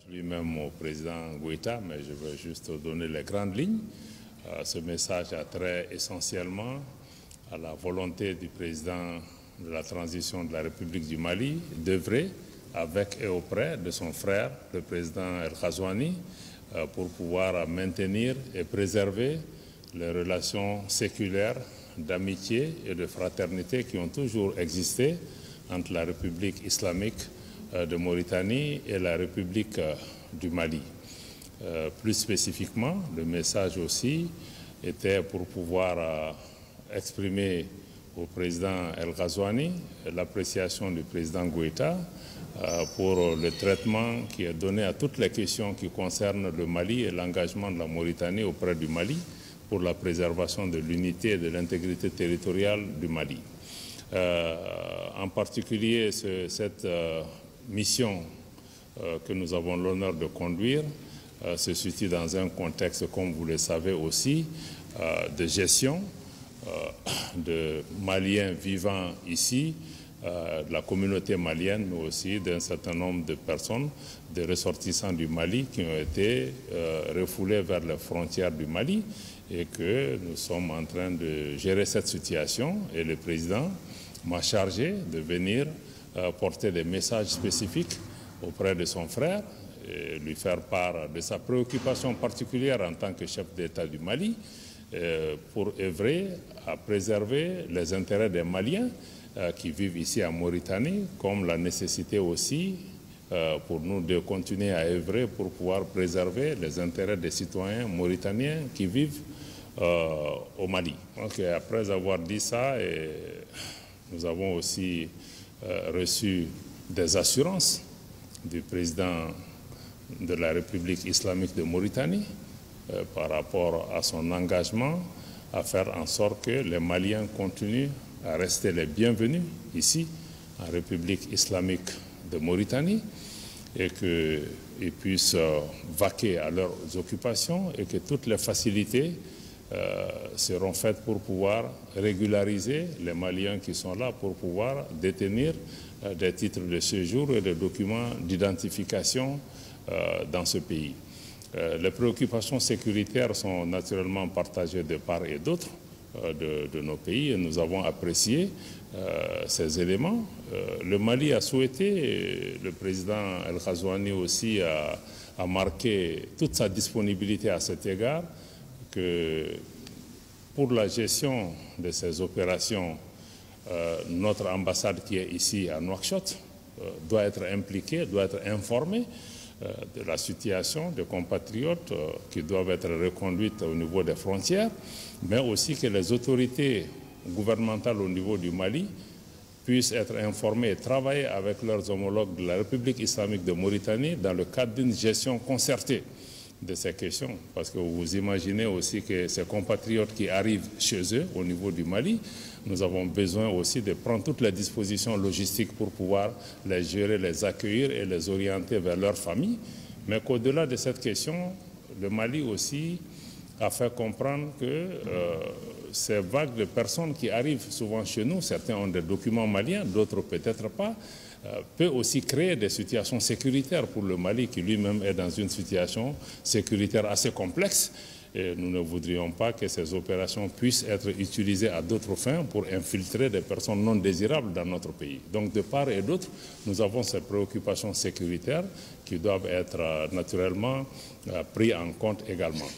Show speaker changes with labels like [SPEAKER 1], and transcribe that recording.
[SPEAKER 1] Lui-même au président Goïta, mais je veux juste donner les grandes lignes. Ce message a trait essentiellement à la volonté du président de la transition de la République du Mali d'œuvrer avec et auprès de son frère, le président El Ghazouani, pour pouvoir maintenir et préserver les relations séculaires d'amitié et de fraternité qui ont toujours existé entre la République islamique de Mauritanie et la République du Mali. Plus spécifiquement, le message aussi était pour pouvoir exprimer au président El Ghazouani l'appréciation du président Goïta pour le traitement qui est donné à toutes les questions qui concernent le Mali et l'engagement de la Mauritanie auprès du Mali pour la préservation de l'unité et de l'intégrité territoriale du Mali. En particulier, cette mission que nous avons l'honneur de conduire se situe dans un contexte, comme vous le savez aussi, de gestion de Maliens vivant ici, de la communauté malienne, mais aussi d'un certain nombre de personnes, des ressortissants du Mali qui ont été refoulés vers les frontières du Mali et que nous sommes en train de gérer cette situation et le président m'a chargé de venir porter des messages spécifiques auprès de son frère et lui faire part de sa préoccupation particulière en tant que chef d'État du Mali pour œuvrer à préserver les intérêts des Maliens qui vivent ici en Mauritanie, comme la nécessité aussi pour nous de continuer à œuvrer pour pouvoir préserver les intérêts des citoyens mauritaniens qui vivent au Mali. Donc, après avoir dit ça, nous avons aussi reçu des assurances du président de la République islamique de Mauritanie par rapport à son engagement à faire en sorte que les Maliens continuent à rester les bienvenus ici en République islamique de Mauritanie et qu'ils puissent vaquer à leurs occupations et que toutes les facilités seront faites pour pouvoir régulariser les Maliens qui sont là pour pouvoir détenir des titres de séjour et des documents d'identification dans ce pays. Les préoccupations sécuritaires sont naturellement partagées de part et d'autre de nos pays et nous avons apprécié ces éléments. Le Mali a souhaité, le président El Ghazouani aussi a marqué toute sa disponibilité à cet égard, que pour la gestion de ces opérations, notre ambassade qui est ici à Nouakchott doit être impliquée, doit être informée de la situation des compatriotes qui doivent être reconduites au niveau des frontières, mais aussi que les autorités gouvernementales au niveau du Mali puissent être informées et travailler avec leurs homologues de la République islamique de Mauritanie dans le cadre d'une gestion concertée de ces questions. Parce que vous imaginez aussi que ces compatriotes qui arrivent chez eux au niveau du Mali, nous avons besoin aussi de prendre toutes les dispositions logistiques pour pouvoir les gérer, les accueillir et les orienter vers leur famille. Mais qu'au-delà de cette question, le Mali aussi a fait comprendre que ces vagues de personnes qui arrivent souvent chez nous, certains ont des documents maliens, d'autres peut-être pas, peut aussi créer des situations sécuritaires pour le Mali qui lui-même est dans une situation sécuritaire assez complexe. Et nous ne voudrions pas que ces opérations puissent être utilisées à d'autres fins pour infiltrer des personnes non désirables dans notre pays. Donc de part et d'autre, nous avons ces préoccupations sécuritaires qui doivent être naturellement prises en compte également.